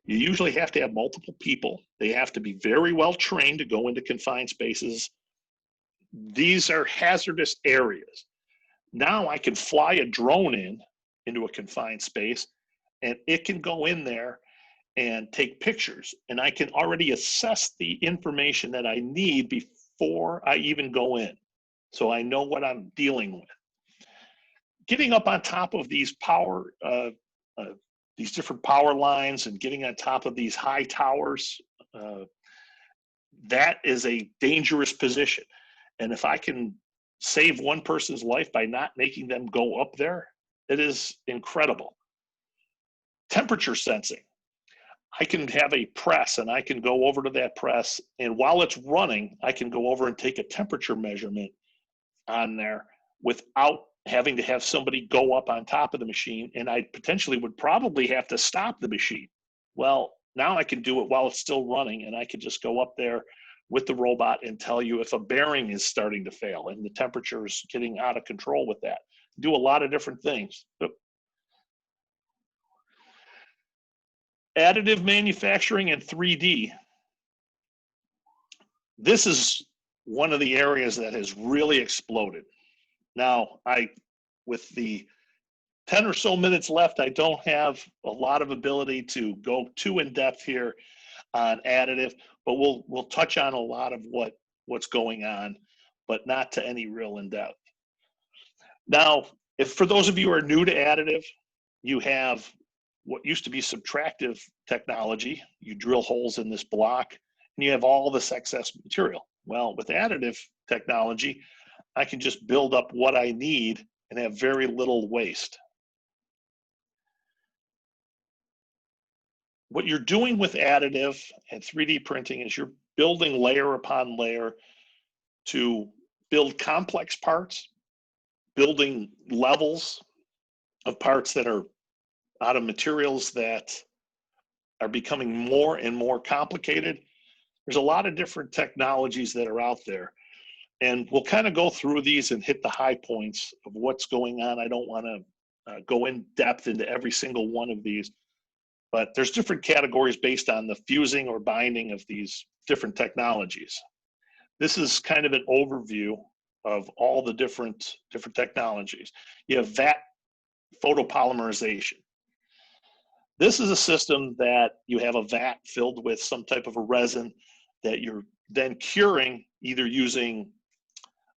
you usually have to have multiple people. They have to be very well trained to go into confined spaces. These are hazardous areas. Now I can fly a drone into a confined space, and it can go in there and take pictures, and I can already assess the information that I need before I even go in. So I know what I'm dealing with. Getting up on top of these these different power lines and getting on top of these high towers, that is a dangerous position. And if I can save one person's life by not making them go up there, it is incredible. Temperature sensing. I can have a press and I can go over to that press, and while it's running, I can go over and take a temperature measurement on there without having to have somebody go up on top of the machine, and I potentially would probably have to stop the machine. Well, now I can do it while it's still running, and I can just go up there with the robot and tell you if a bearing is starting to fail and the temperature is getting out of control with that. Do a lot of different things. Additive manufacturing and 3D. This is one of the areas that has really exploded. Now, with the 10 or so minutes left, I don't have a lot of ability to go too in depth here on additive, but we'll touch on a lot of what's going on, but not to any real in depth. Now, if for those of you who are new to additive, you have what used to be subtractive technology. You drill holes in this block and you have all this excess material. Well, with additive technology, I can just build up what I need and have very little waste. What you're doing with additive and 3D printing is you're building layer upon layer to build complex parts, building levels of parts that are out of materials that are becoming more and more complicated. There's a lot of different technologies that are out there, and we'll kind of go through these and hit the high points of what's going on. I don't want to go in depth into every single one of these, but there's different categories based on the fusing or binding of these different technologies. This is kind of an overview of all the different technologies. You have vat photopolymerization. This is a system that you have a vat filled with some type of a resin that you're then curing either using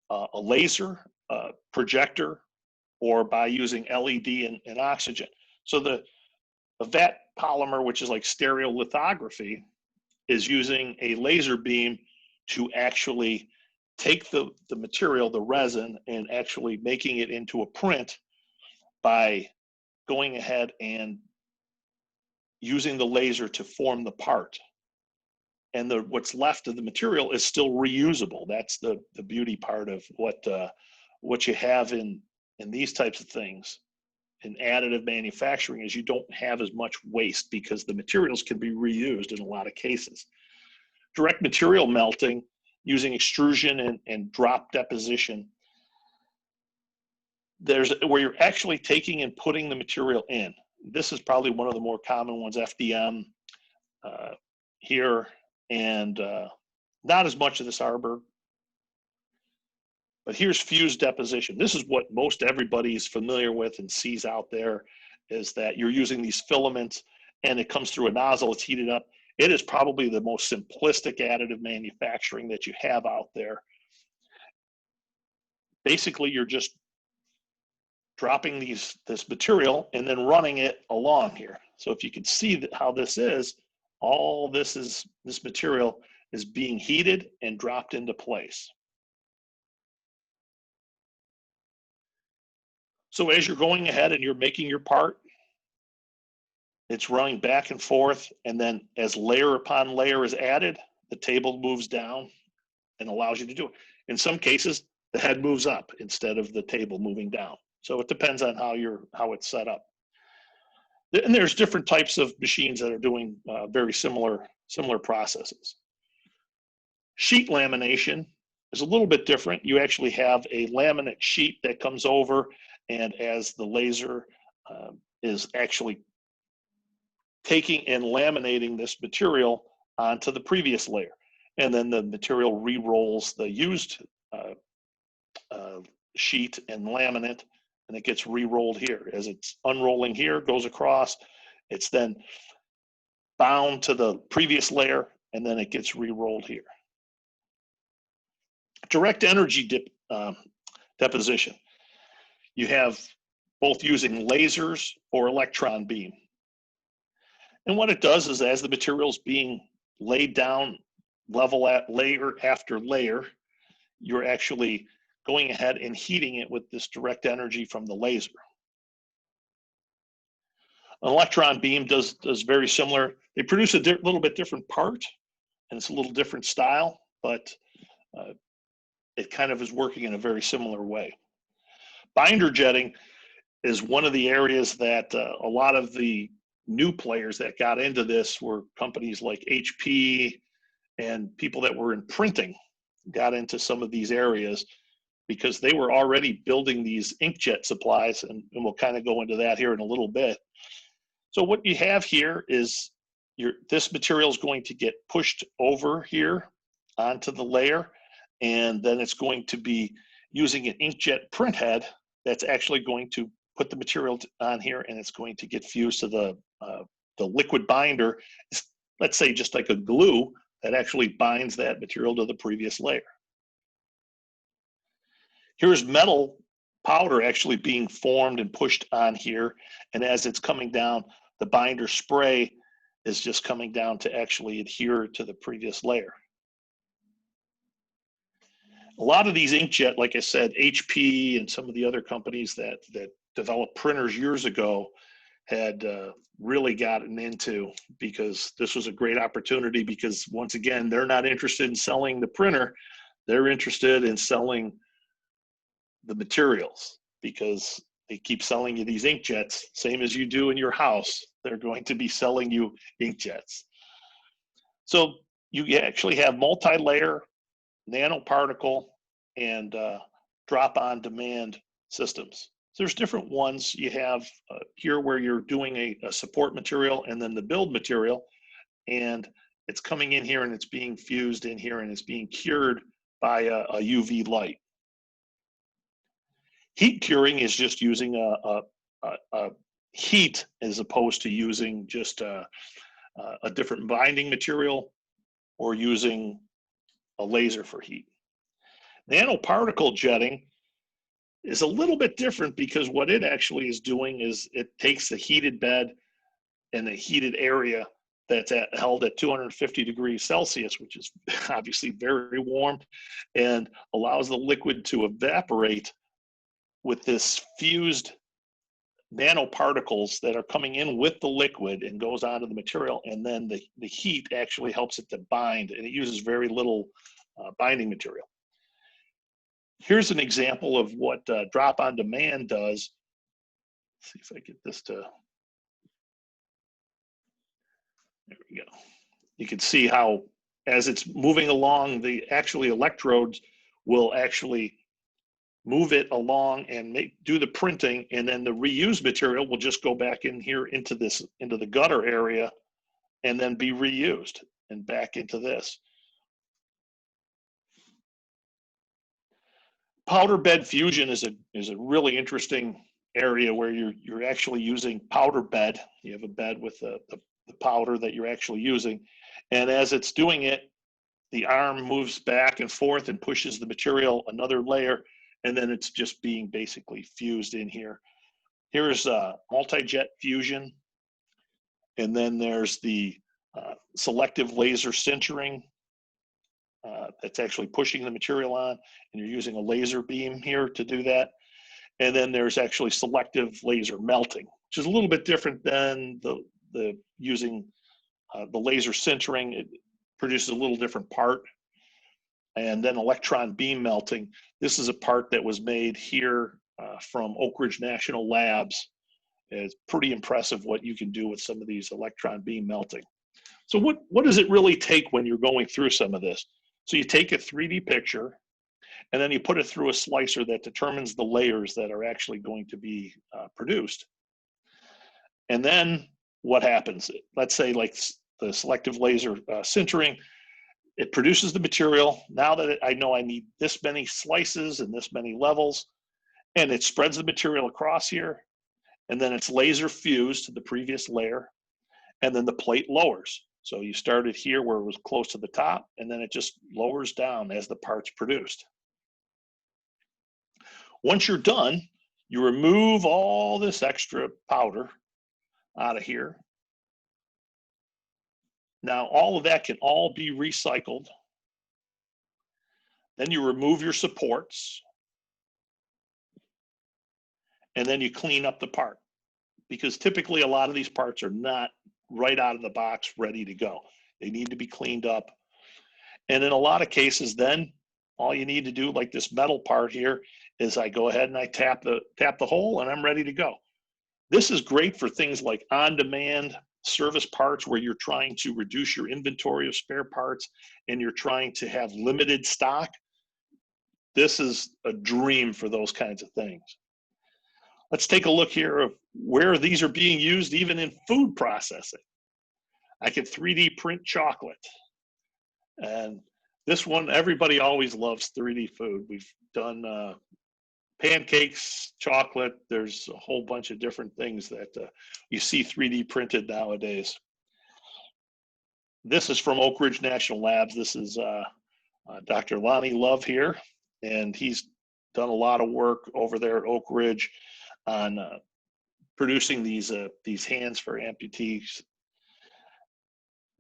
a laser, projector, or by using LED and oxygen. So the vat polymer, which is like stereolithography, is using a laser beam to actually take the material, the resin, and actually making it into a print by going ahead and using the laser to form the part. And what's left of the material is still reusable. That's the beauty part of what you have in these types of things. In additive manufacturing is you don't have as much waste because the materials can be reused in a lot of cases. Direct material melting using extrusion and drop deposition. There's where you're actually taking and putting the material in. This is probably one of the more common ones, FDM here, and not as much of this arbor. But here's fused deposition. This is what most everybody is familiar with and sees out there, is that you're using these filaments and it comes through a nozzle, it's heated up. It is probably the most simplistic additive manufacturing that you have out there. Basically, you're just dropping this material and then running it along here. So if you can see how this is, all this material is being heated and dropped into place. So as you're going ahead and you're making your part, It's running back and forth, and then as layer upon layer is added, the table moves down and allows you to do it. In some cases, the head moves up instead of the table moving down. So it depends on how it's set up. And there's different types of machines that are doing very similar processes. Sheet lamination is a little bit different. You actually have a laminate sheet that comes over, and as the laser is actually taking and laminating this material onto the previous layer, and then the material re-rolls the used sheet and laminate, and it gets re-rolled here. As it's unrolling here, goes across, it's then bound to the previous layer, and then it gets re-rolled here. Direct energy deposition. You have both using lasers or electron beam. And what it does is, as the material's being laid down level at layer after layer, you're actually going ahead and heating it with this direct energy from the laser. An electron beam does very similar. They produce a little bit different part, and it's a little different style, but it kind of is working in a very similar way. Binder jetting is one of the areas that a lot of the new players that got into this were companies like HP and people that were in printing got into some of these areas because they were already building these inkjet supplies, and we'll kind of go into that here in a little bit. So what you have here is this material is going to get pushed over here onto the layer, and then it's going to be using an inkjet print head that's actually going to put the material on here, and it's going to get fused to the liquid binder. It's, let's say, just like a glue that actually binds that material to the previous layer. Here's metal powder actually being formed and pushed on here, and as it's coming down, the binder spray is just coming down to actually adhere to the previous layer. A lot of these inkjet, like I said, HP and some of the other companies that developed printers years ago had really gotten into, because this was a great opportunity, because once again, they're not interested in selling the printer, they're interested in selling the materials, because they keep selling you these inkjets, same as you do in your house. They're going to be selling you inkjets. So you actually have multi-layer, nanoparticle, and drop-on-demand systems. There's different ones. You have here where you're doing a support material and then the build material, and it's coming in here and it's being fused in here and it's being cured by a UV light. Heat curing is just using a heat as opposed to using just a different binding material or using a laser for heat. Nanoparticle jetting is a little bit different, because what it actually is doing is it takes the heated bed and the heated area that's held at 250 degrees Celsius, which is obviously very warm, and allows the liquid to evaporate with this fused nanoparticles that are coming in with the liquid and goes onto the material, and then the heat actually helps it to bind, and it uses very little binding material. Here's an example of what drop-on-demand does. Let's see if I get this to, there we go. You can see how as it's moving along, the actually electrodes will actually move it along and do the printing, and then the reused material will just go back in here into the gutter area and then be reused and back into this. Powder bed fusion is a really interesting area where you're actually using powder bed. You have a bed with the powder that you're actually using, and as it's doing it, the arm moves back and forth and pushes the material another layer, and then it's just being basically fused in here. Here's multi-jet fusion, and then there's the selective laser sintering. That's actually pushing the material on, and you're using a laser beam here to do that. And then there's actually selective laser melting, which is a little bit different than using the laser sintering, it produces a little different part. And then electron beam melting. This is a part that was made here from Oak Ridge National Labs. It's pretty impressive what you can do with some of these electron beam melting. So what does it really take when you're going through some of this? So you take a 3D picture, and then you put it through a slicer that determines the layers that are actually going to be produced. And then what happens? Let's say like the selective laser sintering, it produces the material. Now that I know I need this many slices and this many levels, and it spreads the material across here, and then it's laser fused to the previous layer, and then the plate lowers. So you started here where it was close to the top, and then it just lowers down as the part's produced. Once you're done, you remove all this extra powder out of here. Now all of that can all be recycled. Then you remove your supports, and then you clean up the part, because typically a lot of these parts are not right out of the box ready to go. They need to be cleaned up. And in a lot of cases, then all you need to do, like this metal part here, is I go ahead and I tap the hole and I'm ready to go. This is great for things like on-demand service parts where you're trying to reduce your inventory of spare parts and you're trying to have limited stock. This is a dream for those kinds of things. Let's take a look here of where these are being used even in food processing. I can 3D print chocolate. And this one, everybody always loves 3D food. We've done pancakes, chocolate. There's a whole bunch of different things that you see 3D printed nowadays. This is from Oak Ridge National Labs. This is Dr. Lonnie Love here, and he's done a lot of work over there at Oak Ridge on producing these hands for amputees.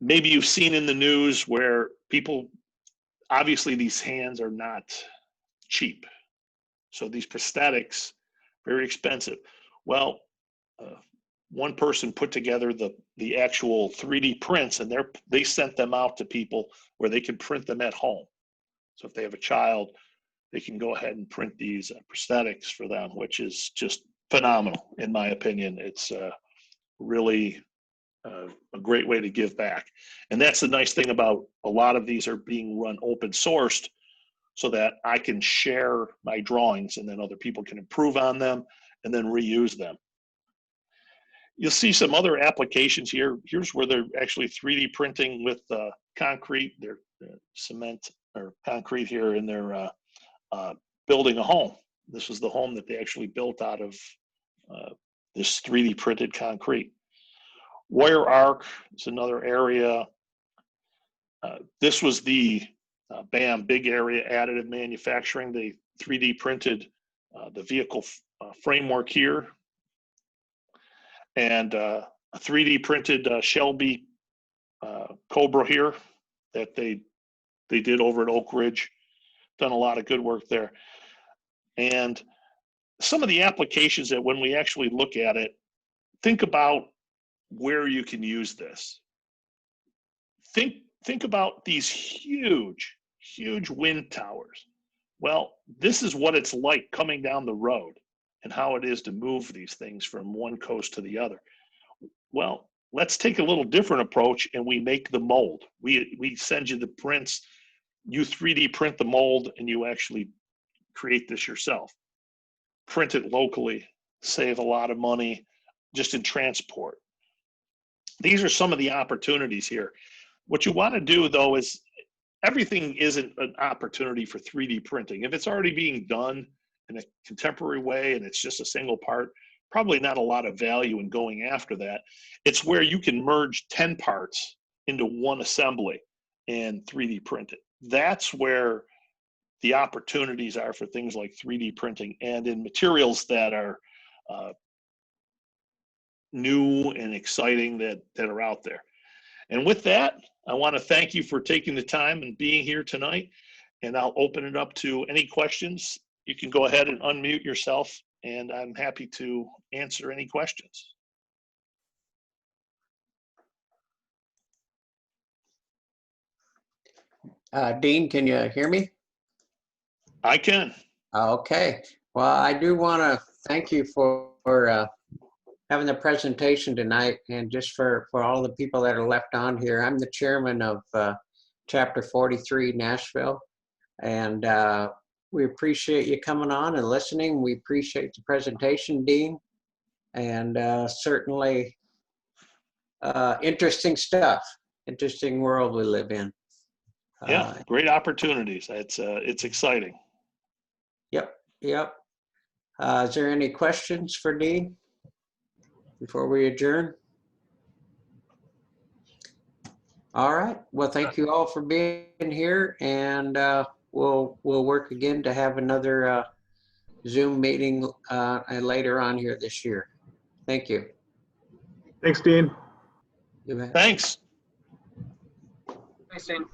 Maybe you've seen in the news where people, obviously these hands are not cheap. So these prosthetics, very expensive. Well, one person put together the actual 3D prints, and they sent them out to people where they can print them at home. So if they have a child, they can go ahead and print these prosthetics for them, which is just phenomenal, in my opinion. It's really a great way to give back. And that's the nice thing about a lot of these are being run open sourced, so that I can share my drawings and then other people can improve on them and then reuse them. You'll see some other applications here. Here's where they're actually 3D printing with concrete. They're cement or concrete here, and they're building a home. This was the home that they actually built out of this 3D printed concrete. Wire arc is another area. This was the BAM, big area additive manufacturing. They 3D printed the vehicle framework here, and a 3D printed Shelby Cobra here that they did over at Oak Ridge. Done a lot of good work there. And some of the applications that when we actually look at it, think about where you can use this. Think about these huge wind towers. Well, this is what it's like coming down the road and how it is to move these things from one coast to the other. Well, let's take a little different approach, and we make the mold. We send you the prints, you 3D print the mold, and you actually create this yourself. Print it locally, save a lot of money just in transport. These are some of the opportunities here. What you want to do, though, is everything isn't an opportunity for 3D printing. If it's already being done in a contemporary way and it's just a single part, probably not a lot of value in going after that. It's where you can merge 10 parts into one assembly and 3D print it. That's where the opportunities are for things like 3D printing and in materials that are new and exciting that are out there. And with that, I want to thank you for taking the time and being here tonight. And I'll open it up to any questions. You can go ahead and unmute yourself, and I'm happy to answer any questions. Dean, can you hear me? I can. Okay. Well, I do want to thank you for having the presentation tonight, and just for all the people that are left on here. I'm the chairman of Chapter 43 Nashville, and we appreciate you coming on and listening. We appreciate the presentation, Dean, and certainly interesting stuff, interesting world we live in. Yeah, great opportunities. It's exciting. Yep, yep. Is there any questions for Dean before we adjourn? All right. Well, thank you all for being here, and we'll work again to have another Zoom meeting later on here this year. Thank you. Thanks, Dean. You bet. Thanks. Thanks, Dean.